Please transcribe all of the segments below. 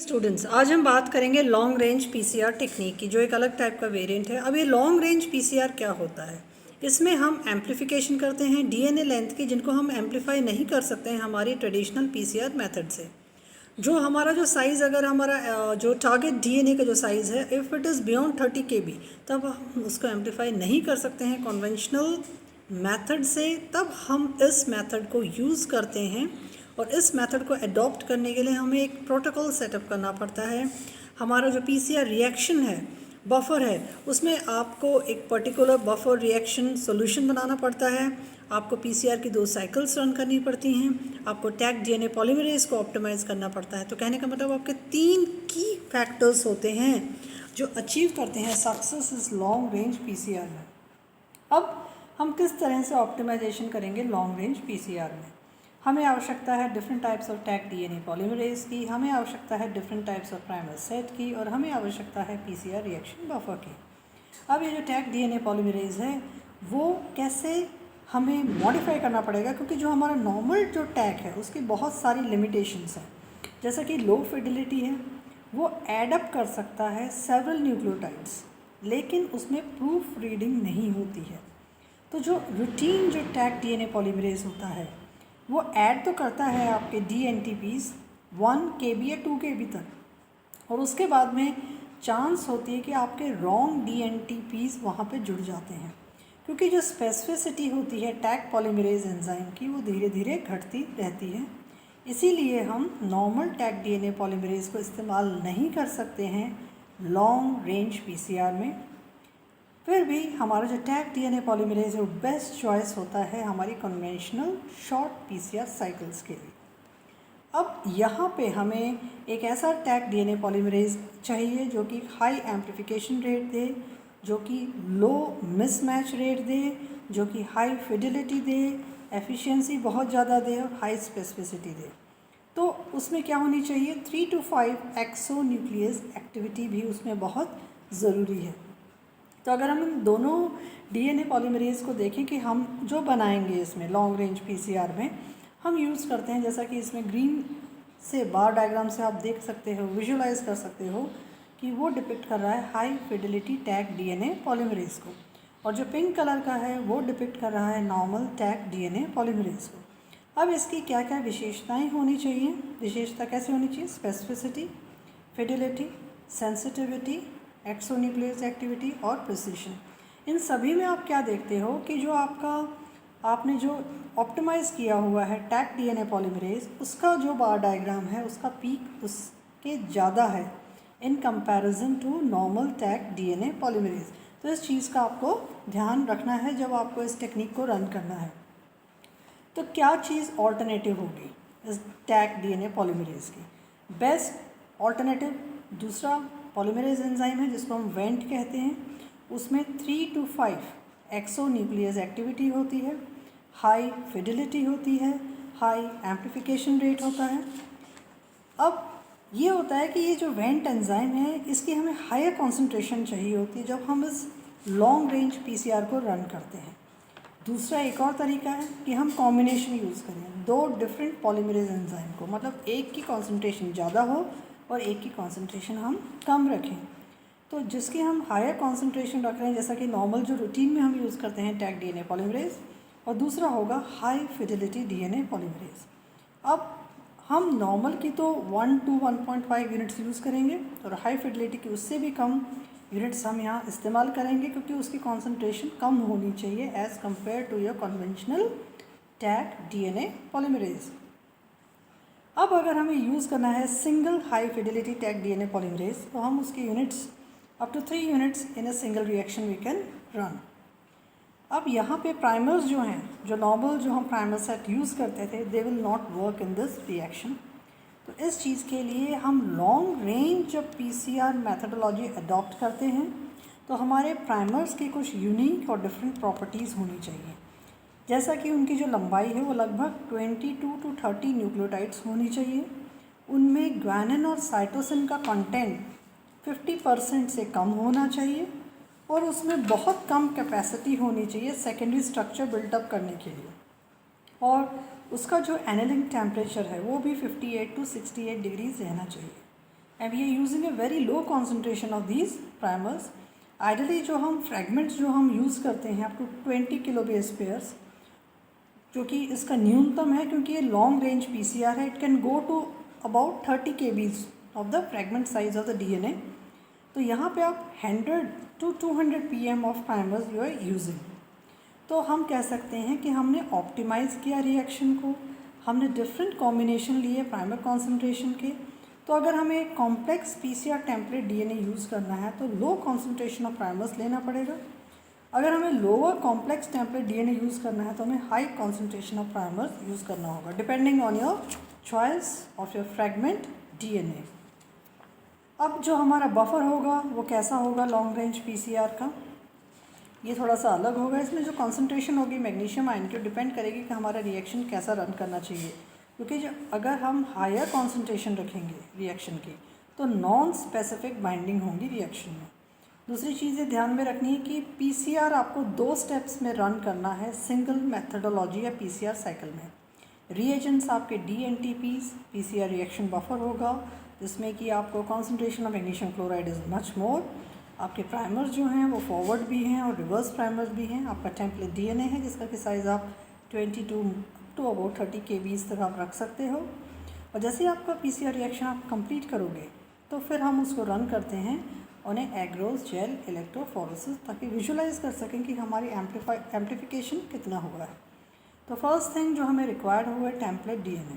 Students, आज हम बात करेंगे लॉन्ग रेंज पीसीआर टेक्निक की, जो एक अलग टाइप का वेरिएंट है। अब ये लॉन्ग रेंज पीसीआर क्या होता है? इसमें हम एम्पलीफिकेशन करते हैं डीएनए लेंथ की, जिनको हम एम्पलीफाई नहीं कर सकते हैं हमारी ट्रेडिशनल पीसीआर मेथड से। जो हमारा जो साइज़, अगर हमारा जो टारगेट डीएनए का जो साइज़ है, if it is beyond 30 kb, तब हम उसको एम्पलीफाई नहीं कर सकते हैं कन्वेंशनल मेथड से। तब हम इस मेथड को यूज़ करते हैं, और इस मेथड को अडॉप्ट करने के लिए हमें एक प्रोटोकॉल सेटअप करना पड़ता है। हमारा जो पीसीआर रिएक्शन है, बफर है, उसमें आपको एक पर्टिकुलर बफर रिएक्शन सॉल्यूशन बनाना पड़ता है। आपको पीसीआर की 2 साइकिल्स रन करनी पड़ती हैं। आपको टैग डीएनए पॉलीमरेज को ऑप्टिमाइज़ करना पड़ता है। तो कहने का मतलब आपके 3 की फैक्टर्स होते हैं जो अचीव करते हैं सक्सेस इस लॉन्ग रेंज पीसीआर में। अब हम किस तरह से ऑप्टिमाइजेशन करेंगे लॉन्ग रेंज पीसीआर में? हमें आवश्यकता है different types of tag DNA polymerase की, हमें आवश्यकता है different types of primer set की, और हमें आवश्यकता है पीसीआर रिएक्शन बफर की। अब ये जो टैग डीएनए पॉलीमरेज है, वो कैसे हमें मॉडिफाई करना पड़ेगा, क्योंकि जो हमारा नॉर्मल जो टैग है उसकी बहुत सारी लिमिटेशंस हैं। जैसा कि लो फिडिलिटी है, वो एडअप कर सकता है सेवरल न्यूक्लियोटाइड्स, लेकिन उसमें प्रूफ रीडिंग नहीं होती है। तो जो रूटीन जो टैग डीएनए पॉलीमरेज होता है, वो ऐड तो करता है आपके डीएनटीपीज 1 kb या 2 kb तक, और उसके बाद में चांस होती है कि आपके रॉन्ग डीएनटीपीज वहाँ पे जुड़ जाते हैं, क्योंकि जो स्पेसिफिसिटी होती है टैग पॉलीमरेज एंजाइम की, वो धीरे धीरे घटती रहती है। इसीलिए हम नॉर्मल टैग डीएनए पॉलीमरेज को इस्तेमाल नहीं कर सकते हैं लॉन्ग रेंज पीसीआर में। फिर भी हमारा जो टैग डीएनए पॉलीमरेज है, वो बेस्ट चॉइस होता है हमारी कन्वेंशनल शॉर्ट पीसीआर साइकिल्स के लिए। अब यहाँ पे हमें एक ऐसा टैग डीएनए पॉलीमरेज चाहिए जो कि हाई एम्पलीफिकेशन रेट दे, जो कि लो मिसमैच रेट दे, जो कि हाई फिडिलिटी दे, एफिशिएंसी बहुत ज़्यादा दे और हाई स्पेसिफिसिटी दे। तो उसमें क्या होनी चाहिए, 3 to 5 एक्सो न्यूक्लियस एक्टिविटी भी उसमें बहुत ज़रूरी है। तो अगर हम इन दोनों डीएनए पॉलीमरेज को देखें कि हम जो बनाएंगे इसमें लॉन्ग रेंज पीसीआर में, हम यूज़ करते हैं, जैसा कि इसमें ग्रीन से बार डायग्राम से आप देख सकते हो, विजुलाइज कर सकते हो कि वो डिपिक्ट कर रहा है high fidelity Taq DNA polymerase को, और जो पिंक कलर का है वो डिपिक्ट कर रहा है नॉर्मल टैग डीएनए पॉलीमरेज को। अब इसकी क्या क्या विशेषताएं होनी चाहिए? विशेषता कैसे होनी चाहिए? Specificity, fidelity, sensitivity, exonuclease activity और प्रिसिशन। इन सभी में आप क्या देखते हो कि जो आपने जो ऑप्टिमाइज़ किया हुआ है टैग डीएनए पॉलीमरेज, उसका जो बार डायग्राम है, उसका पीक उसके ज़्यादा है in comparison to normal Taq DNA polymerase. तो इस चीज़ का आपको ध्यान रखना है जब आपको इस टेक्निक को रन करना है। तो क्या चीज़ ऑल्टरनेटिव होगी इस टैग डीएनए पॉलीमरेज की? बेस्ट ऑल्टरनेटिव दूसरा पॉलीमरेज एंजाइम है जिसको हम वेंट कहते हैं। उसमें 3 to 5 एक्सो न्यूक्लियस एक्टिविटी होती है, हाई फिडिलिटी होती है, हाई एम्पलीफिकेशन रेट होता है। अब ये होता है कि ये जो वेंट एंजाइम है, इसकी हमें हायर कॉन्सेंट्रेशन चाहिए होती है जब हम इस लॉन्ग रेंज पीसीआर को रन करते हैं। दूसरा एक और तरीका है कि हम कॉम्बिनेशन यूज़ करें 2 डिफरेंट पॉलीमरेज एंजाइम को, मतलब एक की कॉन्सेंट्रेशन ज़्यादा हो और एक की कॉन्सेंट्रेशन हम कम रखें। तो जिसकी हम हायर कॉन्सेंट्रेशन रख रहे हैं, जैसा कि नॉर्मल जो रूटीन में हम यूज़ करते हैं टैग डीएनए पॉलीमरेज, और दूसरा होगा हाई फिडिलिटी डीएनए पॉलीमरेज। अब हम नॉर्मल की तो 1 to 1.5 यूनिट्स यूज़ करेंगे, और हाई फिडिलिटी की उससे भी कम यूनिट्स हम यहाँ इस्तेमाल करेंगे, क्योंकि उसकी कॉन्सेंट्रेशन कम होनी चाहिए as compared to your conventional Taq DNA polymerase. अब अगर हमें यूज़ करना है single high fidelity Taq DNA polymerase, तो हम उसके units up to 3 units in a single reaction we can run. अब यहाँ पे प्राइमर्स जो हैं, जो नॉर्मल जो हम प्राइमर सेट यूज़ करते थे, they will not work in this reaction. तो इस चीज़ के लिए हम लॉन्ग रेंज जब पीसीआर मैथडोलॉजी अडॉप्ट करते हैं, तो हमारे प्राइमर्स की कुछ यूनिक और डिफरेंट प्रॉपर्टीज़ होनी चाहिए। जैसा कि उनकी जो लंबाई है वो लगभग 22 to 30 न्यूक्लियोटाइड्स होनी चाहिए। उनमें ग्वानिन और साइटोसिन का कंटेंट 50% से कम होना चाहिए, और उसमें बहुत कम कैपेसिटी होनी चाहिए सेकेंडरी स्ट्रक्चर बिल्टअप करने के लिए, और उसका जो एनालिंग टेम्परेचर है वो भी 58 to 68 डिग्रीज रहना चाहिए। And we are using a very low concentration of these primers. Ideally जो हम फ्रेगमेंट्स जो हम यूज़ करते हैं up to 20 kilo base pairs, जो कि इसका न्यूनतम है क्योंकि ये लॉन्ग रेंज पीसीआर है, it can go to about 30 kbs of the fragment size of the DNA. तो यहाँ पे आप 100 to 200 pm of primers you are using. तो हम कह सकते हैं कि हमने ऑप्टिमाइज़ किया रिएक्शन को, हमने डिफरेंट कॉम्बिनेशन लिए प्राइमर कॉन्सेंट्रेशन के। तो अगर हमें complex PCR template DNA use करना है तो लो कॉन्सेंट्रेशन ऑफ प्राइमर्स लेना पड़ेगा। अगर हमें lower complex template DNA use करना है तो हमें high concentration of primers use करना होगा, depending on your choice of your fragment DNA. अब जो हमारा बफर होगा वो कैसा होगा लॉन्ग रेंज पीसीआर का, ये थोड़ा सा अलग होगा। इसमें जो कॉन्सेंट्रेशन होगी मैग्नीशियम आयन की डिपेंड करेगी कि हमारा रिएक्शन कैसा रन करना चाहिए, क्योंकि जो अगर हम हायर कॉन्सेंट्रेशन रखेंगे रिएक्शन की तो नॉन स्पेसिफिक बाइंडिंग होंगी रिएक्शन में। दूसरी चीज़ ये ध्यान में रखनी है कि पीसीआर आपको 2 स्टेप्स में रन करना है सिंगल मेथडोलॉजी या पीसीआर साइकिल में। रिएजेंट्स आपके DNTPs पीसीआर रिएक्शन बफर होगा, जिसमें कि आपको concentration of magnesium chloride is much more. आपके प्राइमर्स जो हैं वो फॉरवर्ड भी हैं और रिवर्स प्राइमर्स भी हैं। आपका टेम्पलेट डीएनए है जिसका कि साइज़ आप 22 टू अबाउट 30 kbs तक आप रख सकते हो। और जैसे ही आपका पीसीआर रिएक्शन आप कंप्लीट करोगे तो फिर हम उसको रन करते हैं उन्हें एग्रोस जेल इलेक्ट्रोफोरेसिस, ताकि विजुलाइज कर सकें कि हमारी एम्प्लीफिकेशन कितना हुआ है। तो फर्स्ट थिंग जो हमें रिक्वायर्ड हुआ है टेम्पलेट डीएनए,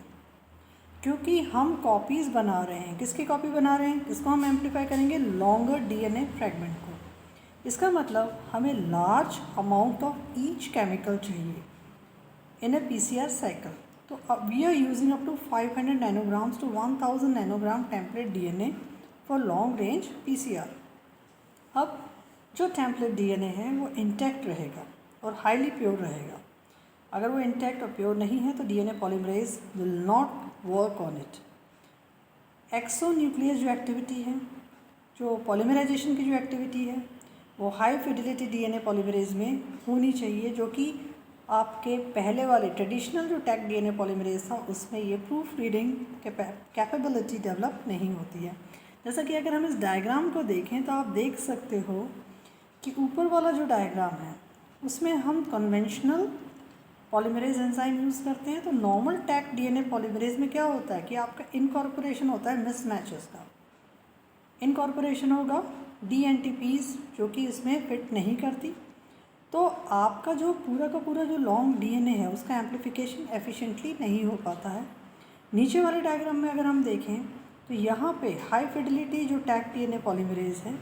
क्योंकि हम कॉपीज़ बना रहे हैं। किसकी कॉपी बना रहे हैं? किसको हम एम्प्लीफाई करेंगे? लॉन्गर डीएनए फ्रेगमेंट को। इसका मतलब हमें large amount of each chemical चाहिए इन ए पीसीआर साइकिल। तो we are using up to 500 nanograms to 1000 nanogram template DNA for long range PCR. अब जो टेम्पलेट डीएनए है वो इंटैक्ट रहेगा और हाईली प्योर रहेगा। अगर वो इंटैक्ट और प्योर नहीं है तो DNA polymerase will not work on it. Exonuclease जो एक्टिविटी है, जो पॉलीमराइजेशन की जो एक्टिविटी है, वो हाई फिडिलिटी डीएनए पॉलीमरेज में होनी चाहिए, जो कि आपके पहले वाले ट्रेडिशनल जो टैग डीएनए पॉलीमरेज था उसमें ये प्रूफ रीडिंग कैपेबिलिटी डेवलप नहीं होती है। जैसा कि अगर हम इस डायग्राम को देखें तो आप देख सकते हो कि ऊपर वाला जो डायग्राम है उसमें हम कन्वेंशनल पॉलीमरेज एंजाइम यूज़ करते हैं। तो नॉर्मल टैग डीएनए पॉलीमरेज में क्या होता है कि आपका इनकॉर्पोरेशन होता है मिसमैचेस का। इनकॉर्पोरेशन होगा DNTPs जो कि इसमें फिट नहीं करती। तो आपका जो पूरा का पूरा जो लॉन्ग डीएनए है उसका एम्प्लीफिकेशन एफिशिएंटली नहीं हो पाता है। नीचे वाले डायग्राम में अगर हम देखें तो यहाँ पे हाई फिडिलिटी जो टैग डीएनए पॉलीमरेज है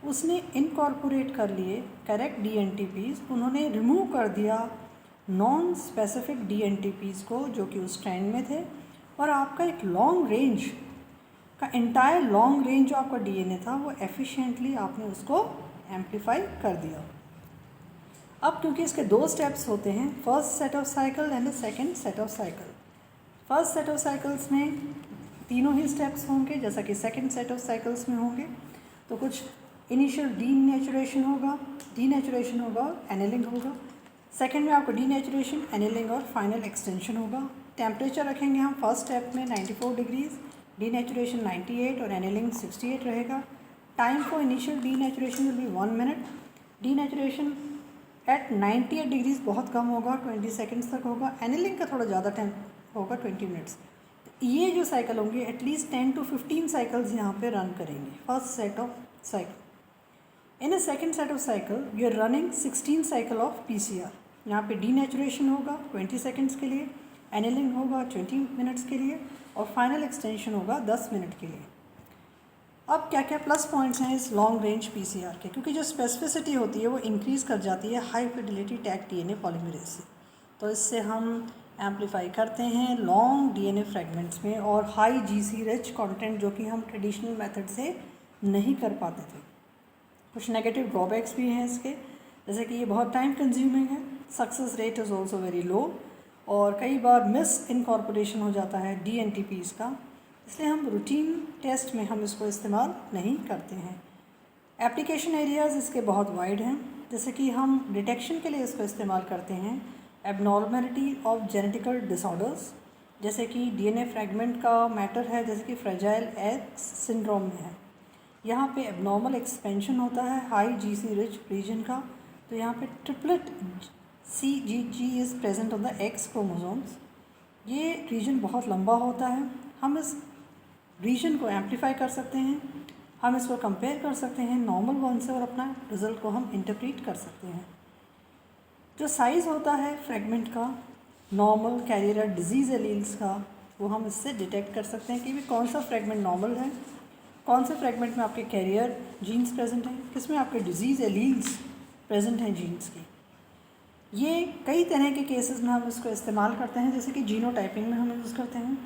उसने इनकॉर्पोरेट कर लिए करेक्ट DNTPs, उन्होंने रिमूव कर दिया नॉन स्पेसिफिक DNTPs को जो कि उस ट्रेंड में थे, और आपका एक लॉन्ग रेंज का एंटायर लॉन्ग रेंज जो आपका डीएनए था वो एफिशिएंटली आपने उसको एम्प्लीफाई कर दिया। अब क्योंकि इसके 2 स्टेप्स होते हैं, first set of cycle and second set of cycle. First set of cycles में तीनों ही स्टेप्स होंगे जैसा कि सेकेंड सेट ऑफ साइकिल्स में होंगे। तो कुछ इनिशियल डीनेचुरेशन होगा और एनेलिंग होगा। सेकेंड में आपको डीनेचुरेशन, एनेलिंग और फाइनल एक्सटेंशन होगा। टेम्परेचर रखेंगे हम फर्स्ट स्टेप में 94 डिग्रीज, डीनेचुरेशन 98 और एनेलिंग 68 रहेगा। Time for initial denaturation will be 1 minute. Denaturation at 98 degrees बहुत कम होगा, 20 सेकेंड्स तक होगा। एनेलिंग का थोड़ा ज़्यादा टाइम होगा, 20 मिनट्स। ये जो साइकिल होंगे एटलीस्ट 10 to 15 साइकिल्स यहाँ पे रन करेंगे first set of cycle. In a second set of cycle we are running 16 cycle of PCR. यहाँ पे डीनेचुरेशन होगा 20 सेकेंड्स के लिए, एनेलिंग होगा 20 मिनट्स के लिए और फाइनल एक्सटेंशन होगा 10 मिनट के लिए। अब क्या क्या प्लस पॉइंट्स हैं इस लॉन्ग रेंज पीसीआर के, क्योंकि जो स्पेसिफिसिटी होती है वो इंक्रीज़ कर जाती है high fidelity Taq DNA polymerase से। तो इससे हम एम्प्लीफाई करते हैं लॉन्ग डीएनए फ्रेगमेंट्स में और हाई जीसी रिच कंटेंट जो कि हम ट्रेडिशनल मेथड से नहीं कर पाते थे। कुछ नेगेटिव ड्रॉबैक्स भी हैं इसके, जैसे कि ये बहुत टाइम कंज्यूमिंग है, success rate is also very low और कई बार मिस इनकॉर्पोरेशन हो जाता है DNTPs का, इसलिए हम रूटीन टेस्ट में हम इसको इस्तेमाल नहीं करते हैं। एप्लीकेशन एरियाज़ इसके बहुत वाइड हैं, जैसे कि हम डिटेक्शन के लिए इसको इस्तेमाल करते हैं एबनॉर्मेलिटी ऑफ जेनेटिकल डिसऑर्डर्स, जैसे कि डीएनए फ्रैगमेंट का मैटर है, जैसे कि फ्रेजाइल एक्स सिंड्रोम में है। यहाँ पे एबनॉर्मल एक्सपेंशन होता है हाई जीसी रिच रीजन का, तो यहाँ पे triplet CGG is present on the x chromosomes. ये रीजन बहुत लंबा होता है। हम इस रीजन को एम्पलीफाई कर सकते हैं, हम इसको कंपेयर कर सकते हैं नॉर्मल वन से और अपना रिजल्ट को हम इंटरप्रीट कर सकते हैं। जो साइज़ होता है फ्रैगमेंट का नॉर्मल कैरियर या डिजीज़ एलील्स का, वो हम इससे डिटेक्ट कर सकते हैं कि भी कौन सा फ्रैगमेंट नॉर्मल है, कौन से फ्रैगमेंट में आपके कैरियर जीन्स प्रेजेंट हैं, किसमें आपके डिजीज़ एलील्स प्रेजेंट हैं जीन्स की। ये कई तरह के केसेस में हम इसको इस्तेमाल करते हैं, जैसे कि जीनोटाइपिंग में हम यूज़ करते हैं,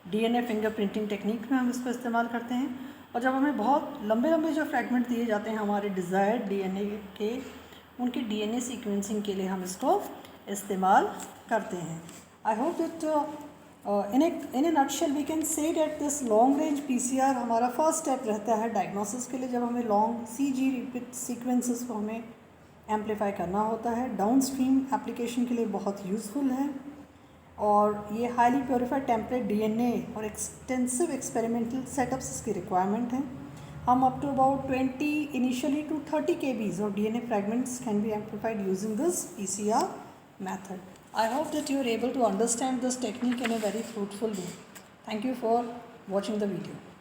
डीएनए फिंगरप्रिंटिंग टेक्निक में हम इसको इस्तेमाल करते हैं, और जब हमें बहुत लंबे लंबे जो फ्रैगमेंट दिए जाते हैं हमारे डिज़ायर्ड डीएनए के, उनके डीएनए सीक्वेंसिंग के लिए हम इसको इस्तेमाल करते हैं। I hope that in a nutshell we can say that this long range PCR हमारा फर्स्ट स्टेप रहता है डायग्नोसिस के लिए, जब हमें लॉन्ग सीजी रिपीट सीक्वेंसेस को हमें एम्पलीफाई करना होता है। डाउन स्ट्रीम एप्लीकेशन के लिए बहुत यूज़फुल है, और ये हाईली प्योरीफाइड टेम्पलेट डीएनए और एक्सटेंसिव एक्सपेरिमेंटल सेटअप्स इसकी रिक्वायरमेंट हैं। हम up to about 20 initially to 30 kbs of DNA fragments can be amplified using this PCR method. I hope that you are able to understand this technique in a very fruitful way. Thank you for watching the video.